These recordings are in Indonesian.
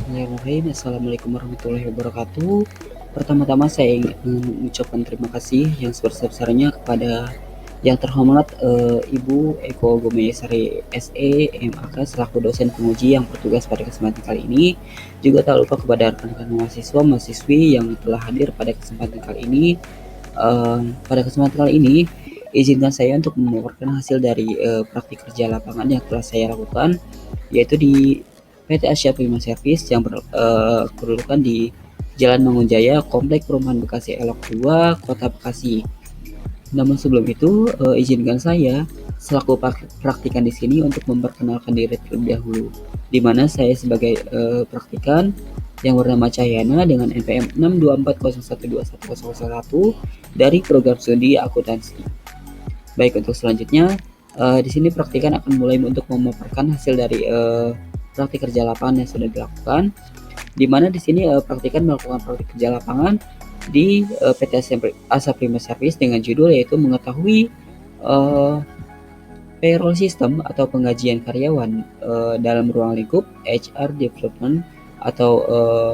Bismillahirrahmanirrahim. Assalamualaikum warahmatullahi wabarakatuh. Pertama-tama saya ingin mengucapkan terima kasih yang sebesar-besarnya kepada yang terhormat Ibu Eko Gomesari SE MAK selaku dosen penguji yang bertugas pada kesempatan kali ini. Juga tak lupa kepada rekan-rekan mahasiswa mahasiswi yang telah hadir pada kesempatan kali ini. Pada kesempatan kali ini, izinkan saya untuk memaparkan hasil dari praktik kerja lapangan yang telah saya lakukan, yaitu di PT Asia Prima Service yang berkedudukan di Jalan Mangunjaya, Komplek Perumahan Bekasi Elok 2, Kota Bekasi. Namun sebelum itu, izinkan saya selaku praktikan di sini untuk memperkenalkan diri terlebih dahulu, di mana saya sebagai praktikan yang bernama Cahyana dengan NPM 624012101 dari program studi akuntansi. Baik, untuk selanjutnya di sini praktikan akan mulai untuk memaparkan hasil dari praktik kerja lapangan yang sudah dilakukan, di mana di sini praktikan melakukan praktik kerja lapangan di PT Asa Prima Service dengan judul yaitu mengetahui payroll system atau penggajian karyawan dalam ruang lingkup HR Development atau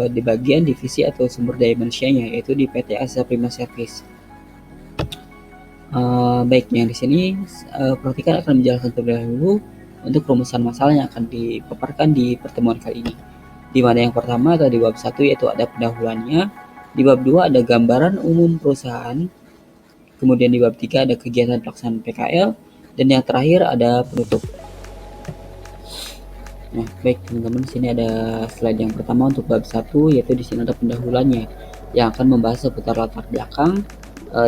di bagian divisi atau sumber daya manusianya, yaitu di PT Asa Prima Service. Baik, yang di sini praktikan akan menjelaskan terlebih dahulu untuk rumusan masalah yang akan dipaparkan di pertemuan kali ini. Di mana yang pertama ada di bab 1 yaitu ada pendahuluannya, di bab 2 ada gambaran umum perusahaan, kemudian di bab 3 ada kegiatan pelaksanaan PKL, dan yang terakhir ada penutup. Nah, baik teman-teman, di sini ada slide yang pertama untuk bab 1 yaitu di sini ada pendahuluannya yang akan membahas seputar latar belakang,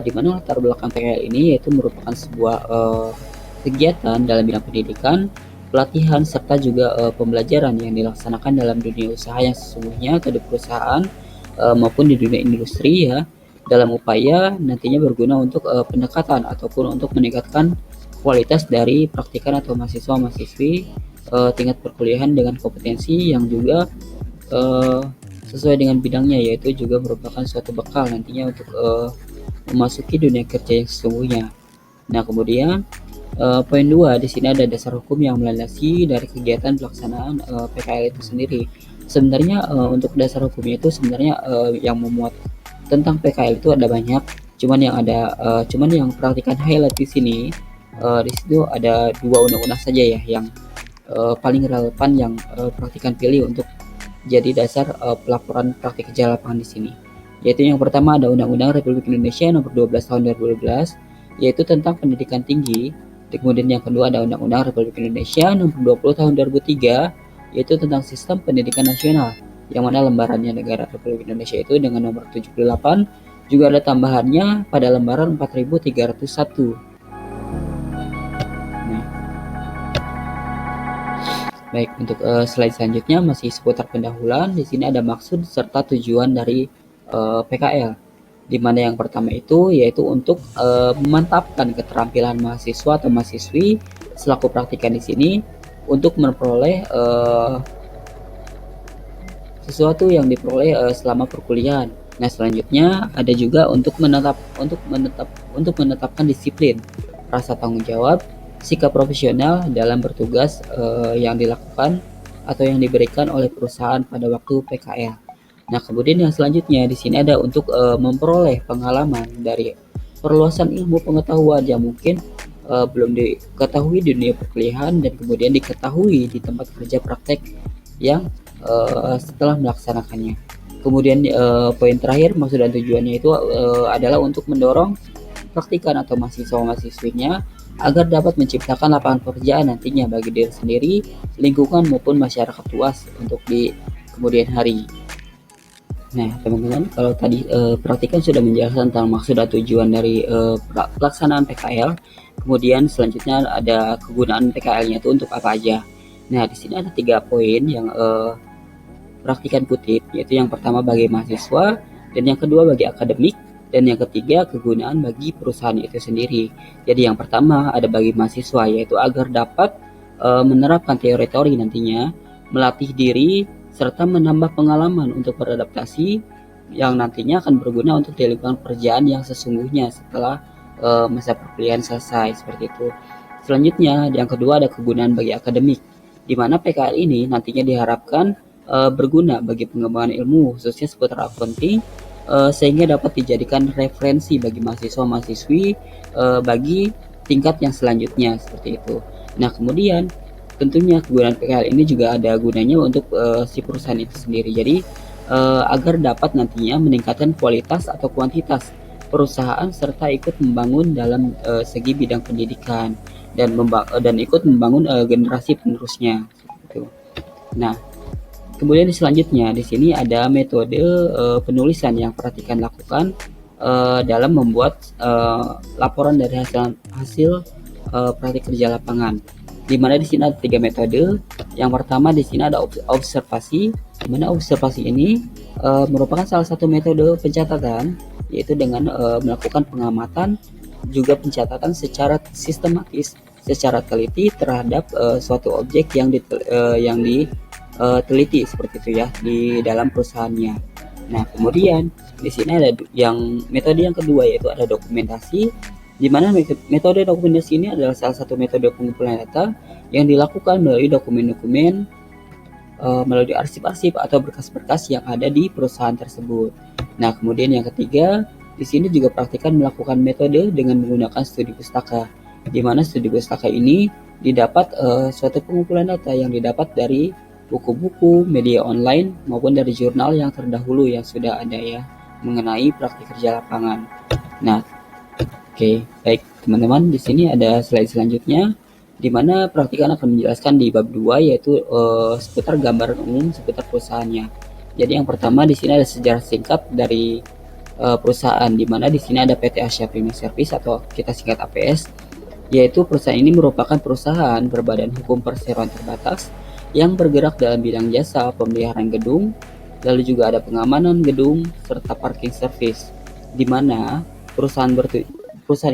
di mana latar belakang PKL ini yaitu merupakan sebuah kegiatan dalam bidang pendidikan, pelatihan, serta juga pembelajaran yang dilaksanakan dalam dunia usaha yang sesungguhnya atau di perusahaan maupun di dunia industri ya, dalam upaya nantinya berguna untuk pendekatan ataupun untuk meningkatkan kualitas dari praktikan atau mahasiswa-mahasiswi tingkat perkuliahan dengan kompetensi yang juga sesuai dengan bidangnya, yaitu juga merupakan suatu bekal nantinya untuk memasuki dunia kerja yang sesungguhnya. Nah, kemudian poin 2 di sini ada dasar hukum yang melandasi dari kegiatan pelaksanaan PKL itu sendiri. Sebenarnya untuk dasar hukumnya itu sebenarnya yang memuat tentang PKL itu ada banyak, cuman yang perhatikan highlight di sini di situ ada 2 undang-undang saja ya yang paling relevan yang praktikan pilih untuk jadi dasar pelaporan praktik kerja lapangan di sini. Yaitu yang pertama ada Undang-Undang Republik Indonesia Nomor 12 Tahun 2012 yaitu tentang pendidikan tinggi. Kemudian yang kedua ada Undang-Undang Republik Indonesia Nomor 20 Tahun 2003 yaitu tentang Sistem Pendidikan Nasional, yang mana lembarannya negara Republik Indonesia itu dengan nomor 78, juga ada tambahannya pada lembaran 4301. Nah, baik, untuk slide selanjutnya masih seputar pendahuluan. Di sini ada maksud serta tujuan dari PKL. Di mana yang pertama itu yaitu untuk memantapkan keterampilan mahasiswa atau mahasiswi selaku praktikan di sini untuk memperoleh sesuatu yang diperoleh selama perkuliahan. Nah, selanjutnya ada juga untuk menetapkan disiplin, rasa tanggung jawab, sikap profesional dalam bertugas yang dilakukan atau yang diberikan oleh perusahaan pada waktu PKL. Nah, kemudian yang selanjutnya di sini ada untuk memperoleh pengalaman dari perluasan ilmu pengetahuan yang mungkin belum diketahui di dunia perkuliahan dan kemudian diketahui di tempat kerja praktek yang setelah melaksanakannya. Kemudian poin terakhir maksud dan tujuannya itu adalah untuk mendorong praktikan atau mahasiswa-mahasiswinya agar dapat menciptakan lapangan pekerjaan nantinya bagi diri sendiri, lingkungan maupun masyarakat luas untuk di kemudian hari. Nah, teman-teman, kalau tadi praktikan sudah menjelaskan tentang maksud dan tujuan dari pelaksanaan PKL, kemudian selanjutnya ada kegunaan PKL-nya itu untuk apa aja. Nah, di sini ada 3 poin yang praktikan kutip, yaitu yang pertama bagi mahasiswa, dan yang kedua bagi akademik, dan yang ketiga kegunaan bagi perusahaan itu sendiri. Jadi yang pertama ada bagi mahasiswa, yaitu agar dapat menerapkan teori-teori nantinya, melatih diri, serta menambah pengalaman untuk beradaptasi yang nantinya akan berguna untuk di lingkungan pekerjaan yang sesungguhnya setelah masa perkuliahan selesai, seperti itu. Selanjutnya, yang kedua ada kegunaan bagi akademik, di mana PKL ini nantinya diharapkan berguna bagi pengembangan ilmu khususnya seputar accounting, sehingga dapat dijadikan referensi bagi mahasiswa-mahasiswi bagi tingkat yang selanjutnya seperti itu. Nah, kemudian tentunya kegunaan PKL ini juga ada gunanya untuk si perusahaan itu sendiri. Jadi agar dapat nantinya meningkatkan kualitas atau kuantitas perusahaan serta ikut membangun dalam segi bidang pendidikan dan ikut membangun generasi penerusnya gitu. Nah, kemudian selanjutnya di sini ada metode penulisan yang perhatikan lakukan dalam membuat laporan dari hasil praktik kerja lapangan. Di mana di sini ada 3 metode. Yang pertama di sini ada observasi, di mana observasi ini merupakan salah satu metode pencatatan, yaitu dengan melakukan pengamatan juga pencatatan secara sistematis, secara teliti terhadap suatu objek yang diteliti seperti itu ya di dalam perusahaannya. Nah, kemudian di sini ada metode yang kedua, yaitu ada dokumentasi, di mana metode dokumentasi ini adalah salah satu metode pengumpulan data yang dilakukan melalui dokumen-dokumen, melalui arsip-arsip atau berkas-berkas yang ada di perusahaan tersebut. Nah, kemudian yang ketiga, di sini juga praktikan melakukan metode dengan menggunakan studi pustaka, di mana studi pustaka ini didapat suatu pengumpulan data yang didapat dari buku-buku, media online, maupun dari jurnal yang terdahulu yang sudah ada ya mengenai praktik kerja lapangan. Nah, oke, baik teman-teman, di sini ada slide selanjutnya di mana praktikan akan menjelaskan di bab 2, yaitu seputar gambaran umum seputar perusahaannya. Jadi yang pertama di sini ada sejarah singkat dari perusahaan, di mana di sini ada PT Asia Prima Service atau kita singkat APS, yaitu perusahaan ini merupakan perusahaan berbadan hukum perseroan terbatas yang bergerak dalam bidang jasa pemeliharaan gedung, lalu juga ada pengamanan gedung serta parking service, di mana perusahaan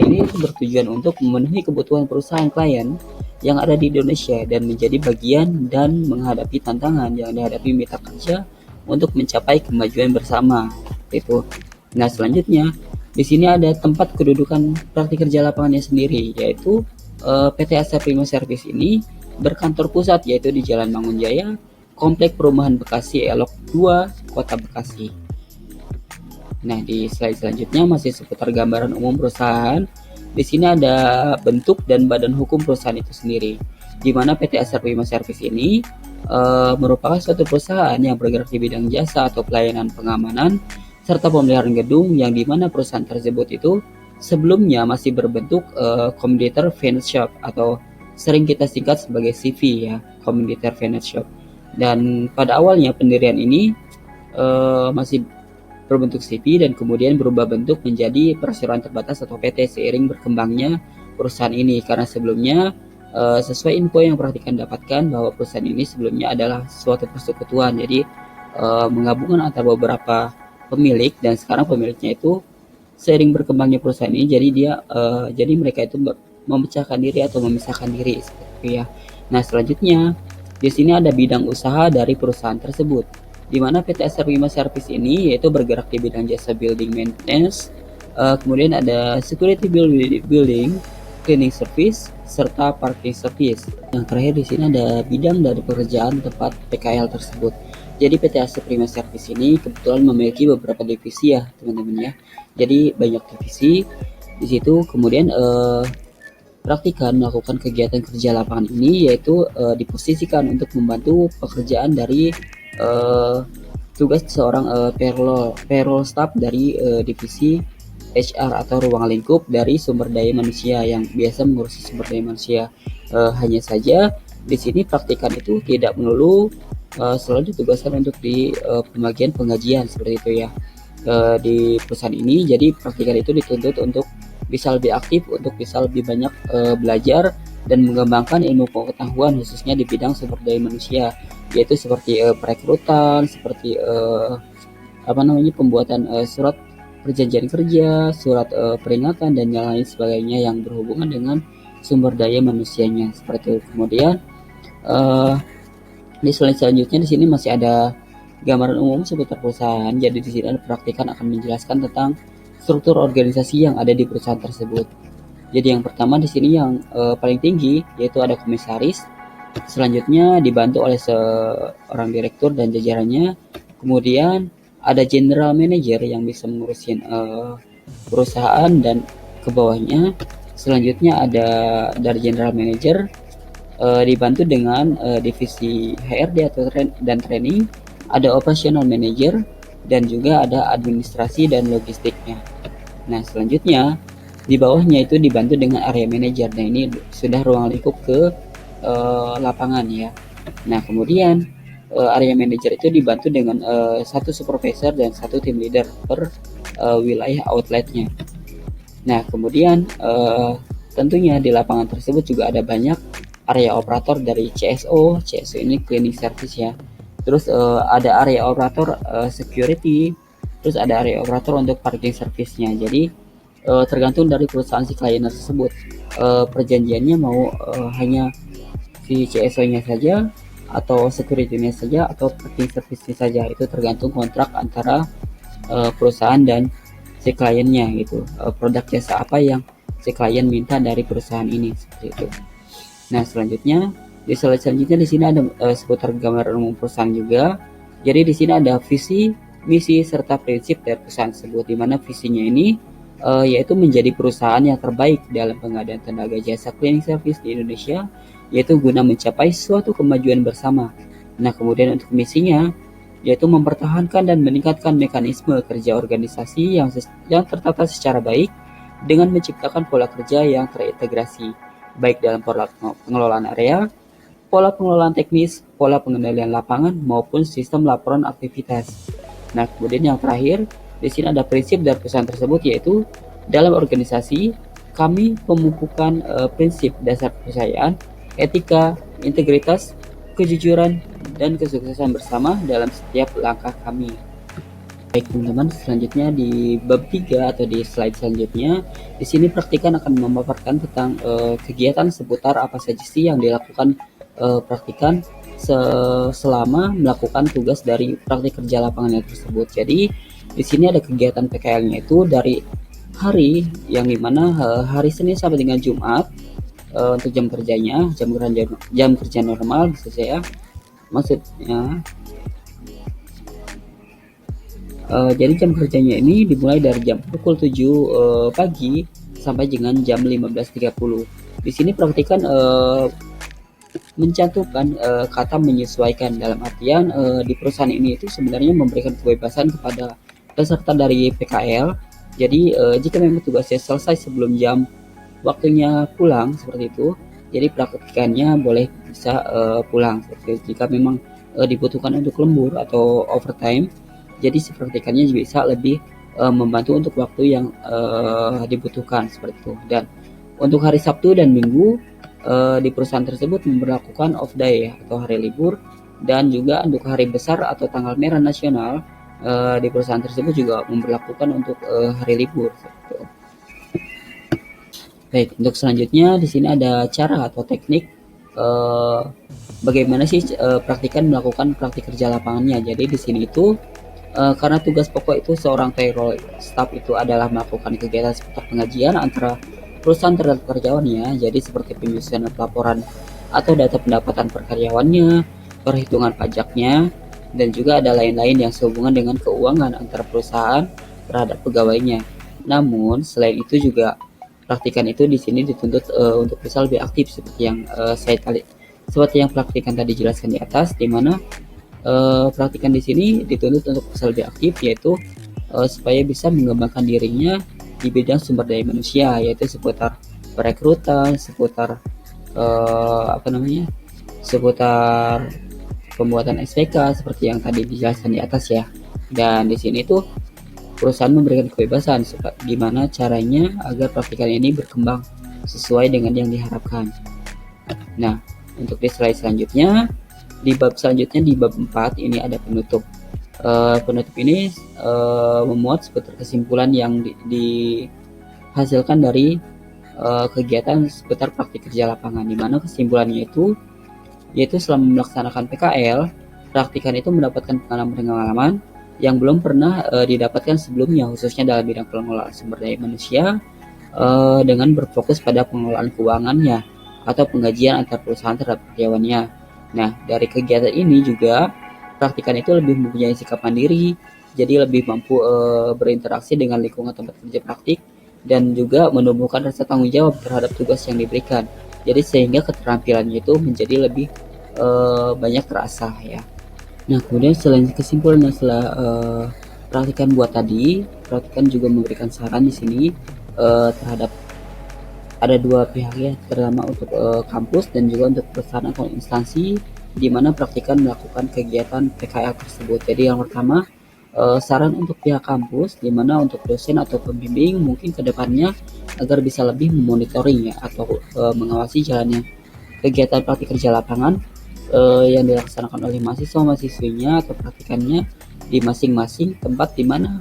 ini bertujuan untuk memenuhi kebutuhan perusahaan klien yang ada di Indonesia dan menjadi bagian dan menghadapi tantangan yang dihadapi mitra kerja untuk mencapai kemajuan bersama. Itu. Nah, selanjutnya di sini ada tempat kedudukan praktik kerja lapangannya sendiri, yaitu PT Asia Prima Service ini berkantor pusat yaitu di Jalan Mangunjaya, Komplek Perumahan Bekasi Elok 2, Kota Bekasi. Nah, di slide selanjutnya masih seputar gambaran umum perusahaan. Di sini ada bentuk dan badan hukum perusahaan itu sendiri, di mana PT Asia Prima Service ini merupakan suatu perusahaan yang bergerak di bidang jasa atau pelayanan pengamanan serta pemeliharaan gedung, yang di mana perusahaan tersebut itu sebelumnya masih berbentuk Commuter Finance Shop atau sering kita singkat sebagai CV ya, Commuter Finance Shop. Dan pada awalnya pendirian ini masih berbentuk CV dan kemudian berubah bentuk menjadi perseroan terbatas atau PT seiring berkembangnya perusahaan ini, karena sebelumnya sesuai info yang perhatikan dapatkan bahwa perusahaan ini sebelumnya adalah suatu persekutuan, jadi menggabungkan antara beberapa pemilik, dan sekarang pemiliknya itu seiring berkembangnya perusahaan ini jadi mereka itu memecahkan diri atau memisahkan diri seperti itu ya. Nah, selanjutnya di sini ada bidang usaha dari perusahaan tersebut, di mana PT Asia Prima Service ini yaitu bergerak di bidang jasa building maintenance, kemudian ada security building, cleaning service, serta parking service. Yang terakhir di sini ada bidang dari pekerjaan tempat PKL tersebut. Jadi PT Asia Prima Service ini kebetulan memiliki beberapa divisi ya teman-teman ya. Jadi banyak divisi di situ. Kemudian praktikan melakukan kegiatan kerja lapangan ini yaitu diposisikan untuk membantu pekerjaan dari tugas seorang payroll staff dari divisi HR atau ruang lingkup dari sumber daya manusia yang biasa mengurusi sumber daya manusia. Hanya saja di sini praktikan itu tidak melulu selalu ditugaskan untuk di pembagian penggajian seperti itu ya di perusahaan ini. Jadi praktikan itu dituntut untuk bisa lebih aktif, untuk bisa lebih banyak belajar dan mengembangkan ilmu pengetahuan khususnya di bidang sumber daya manusia, yaitu seperti perekrutan, seperti pembuatan surat perjanjian kerja, surat peringatan dan lain sebagainya yang berhubungan dengan sumber daya manusianya seperti itu. Kemudian di slide selanjutnya di sini masih ada gambaran umum seputar perusahaan. Jadi di sini ada praktikan akan menjelaskan tentang struktur organisasi yang ada di perusahaan tersebut. Jadi yang pertama di sini yang paling tinggi yaitu ada komisaris, Selanjutnya dibantu oleh seorang direktur dan jajarannya. Kemudian ada general manager yang bisa mengurusin perusahaan dan ke bawahnya. Selanjutnya ada dari general manager dibantu dengan divisi HRD atau dan training, ada operational manager, dan juga ada administrasi dan logistiknya. Nah, selanjutnya di bawahnya itu dibantu dengan area manager. Nah, ini sudah ruang lingkup ke lapangan ya. Nah, kemudian area manager itu dibantu dengan satu supervisor dan satu team leader per wilayah outletnya. Nah, kemudian tentunya di lapangan tersebut juga ada banyak area operator dari CSO. CSO ini cleaning service ya. Terus ada area operator security, terus ada area operator untuk parking service-nya. Jadi tergantung dari perusahaan si klien tersebut. Perjanjiannya mau hanya si CSO-nya saja atau security-nya saja atau parking service-nya saja. Itu tergantung kontrak antara perusahaan dan si kliennya gitu. Produk jasa apa yang si klien minta dari perusahaan ini seperti itu. Nah, selanjutnya di slide selanjutnya di sini ada seputar gambaran umum perusahaan juga. Jadi di sini ada visi, misi serta prinsip dari perusahaan tersebut, di mana visinya ini yaitu menjadi perusahaan yang terbaik dalam pengadaan tenaga jasa cleaning service di Indonesia, yaitu guna mencapai suatu kemajuan bersama. Nah, kemudian untuk misinya yaitu mempertahankan dan meningkatkan mekanisme kerja organisasi yang tertata secara baik dengan menciptakan pola kerja yang terintegrasi, baik dalam pola pengelolaan area, pola pengelolaan teknis, pola pengendalian lapangan, maupun sistem laporan aktivitas. Nah, kemudian yang terakhir, di sini ada prinsip dari perusahaan tersebut, yaitu dalam organisasi, kami memupukkan prinsip dasar kepercayaan, etika, integritas, kejujuran, dan kesuksesan bersama dalam setiap langkah kami. Baik teman-teman, selanjutnya di bab 3 atau di slide selanjutnya, di sini praktikan akan memaparkan tentang kegiatan seputar apa saja sih yang dilakukan praktikan selama melakukan tugas dari praktik kerja lapangan tersebut. Jadi di sini ada kegiatan PKL-nya itu dari hari yang dimana hari Senin sampai dengan Jumat untuk jam kerjanya, jam kerja normal bisa saya. Maksudnya jadi jam kerjanya ini dimulai dari jam pukul 7 pagi sampai dengan jam 15.30. Di sini praktikan mencantumkan kata menyesuaikan, dalam artian di perusahaan ini itu sebenarnya memberikan kebebasan kepada peserta dari PKL. Jadi jika memang tugasnya selesai sebelum jam waktunya pulang seperti itu, jadi praktikannya boleh bisa pulang. Seperti jika memang dibutuhkan untuk lembur atau overtime, jadi si praktikannya bisa lebih membantu untuk waktu yang dibutuhkan seperti itu. Dan untuk hari Sabtu dan Minggu di perusahaan tersebut memperlakukan off day ya, atau hari libur, dan juga untuk hari besar atau tanggal merah nasional di perusahaan tersebut juga memperlakukan untuk hari libur seperti itu. Baik, untuk selanjutnya di sini ada cara atau teknik bagaimana sih praktikan melakukan praktik kerja lapangannya. Jadi di sini itu karena tugas pokok itu seorang payroll staff itu adalah melakukan kegiatan seputar pengajian antara perusahaan terhadap karyawannya, jadi seperti penyusunan laporan atau data pendapatan per karyawannya, perhitungan pajaknya, dan juga ada lain-lain yang sehubungan dengan keuangan antara perusahaan terhadap pegawainya. Namun selain itu juga praktikan itu di sini dituntut untuk bisa lebih aktif seperti yang seperti yang praktikan tadi jelaskan di atas, di mana praktikan di sini dituntut untuk bisa lebih aktif, yaitu supaya bisa mengembangkan dirinya di bidang sumber daya manusia, yaitu seputar perekrutan, seputar seputar pembuatan SPK seperti yang tadi dijelaskan di atas ya. Dan di sini tuh perusahaan memberikan kebebasan gimana caranya agar praktikan ini berkembang sesuai dengan yang diharapkan. Nah, untuk di slide selanjutnya, di bab selanjutnya di bab 4 ini ada penutup. Penutup ini memuat seputar kesimpulan yang dihasilkan dari kegiatan seputar praktik kerja lapangan, di mana kesimpulannya itu yaitu selama melaksanakan PKL, praktikan itu mendapatkan pengalaman-pengalaman yang belum pernah didapatkan sebelumnya, khususnya dalam bidang pengelolaan sumber daya manusia dengan berfokus pada pengelolaan keuangannya. atau penggajian antar perusahaan terhadap karyawannya. Nah, dari kegiatan ini juga praktikan itu lebih mempunyai sikap mandiri, jadi lebih mampu berinteraksi dengan lingkungan tempat kerja praktik dan juga menumbuhkan rasa tanggung jawab terhadap tugas yang diberikan. Jadi sehingga keterampilannya itu menjadi lebih banyak terasah ya. Nah, kemudian selain kesimpulannya setelah praktikan buat tadi, praktikan juga memberikan saran di sini terhadap ada dua pihak ya, terutama untuk kampus dan juga untuk perusahaan atau instansi di mana praktikan melakukan kegiatan PKL tersebut. Jadi yang pertama saran untuk pihak kampus di mana untuk dosen atau pembimbing mungkin kedepannya agar bisa lebih memonitoring ya atau mengawasi jalannya kegiatan praktik kerja lapangan yang dilaksanakan oleh mahasiswa-mahasiswinya atau praktikannya di masing-masing tempat di mana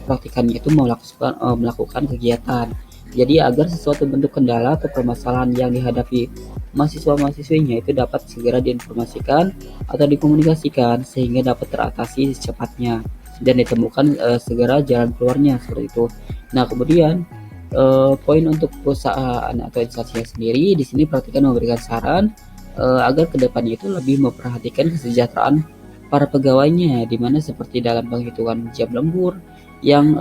praktikannya itu melakukan kegiatan. Jadi agar sesuatu bentuk kendala atau permasalahan yang dihadapi mahasiswa-mahasiswinya itu dapat segera diinformasikan atau dikomunikasikan sehingga dapat teratasi secepatnya dan ditemukan segera jalan keluarnya seperti itu. Nah, kemudian poin untuk perusahaan atau instansinya sendiri di sini praktikan memberikan saran agar kedepannya itu lebih memperhatikan kesejahteraan para pegawainya, di mana seperti dalam penghitungan jam lembur yang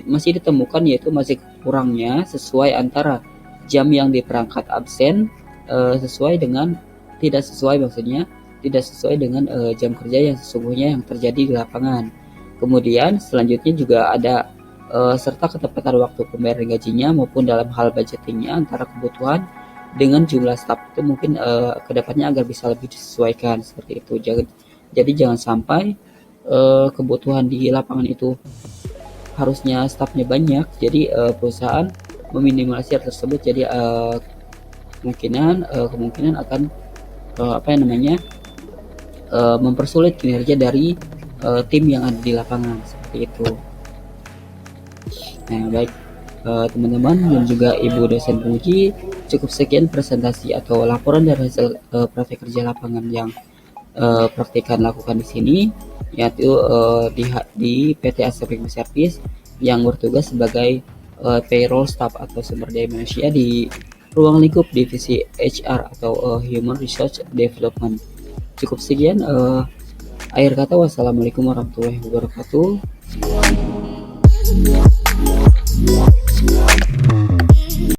masih ditemukan yaitu masih kurangnya sesuai antara jam yang diperangkat absen sesuai dengan tidak sesuai maksudnya tidak sesuai dengan jam kerja yang sesungguhnya yang terjadi di lapangan. Kemudian selanjutnya juga ada serta ketepatan waktu pembayaran gajinya maupun dalam hal budgetingnya antara kebutuhan dengan jumlah staf itu mungkin kedepannya agar bisa lebih disesuaikan seperti itu. Jadi jangan sampai kebutuhan di lapangan itu harusnya stafnya banyak, jadi perusahaan meminimalisir tersebut. Jadi kemungkinan akan mempersulit kinerja dari tim yang ada di lapangan seperti itu. Nah, baik teman-teman dan juga ibu dosen penguji, cukup sekian presentasi atau laporan dari hasil praktik kerja lapangan yang praktikan lakukan di sini, yaitu di PT Asepik Service yang bertugas sebagai payroll staff atau sumber daya manusia di ruang lingkup divisi HR atau Human Resource Development. Cukup sekian akhir kata, wassalamualaikum warahmatullahi wabarakatuh.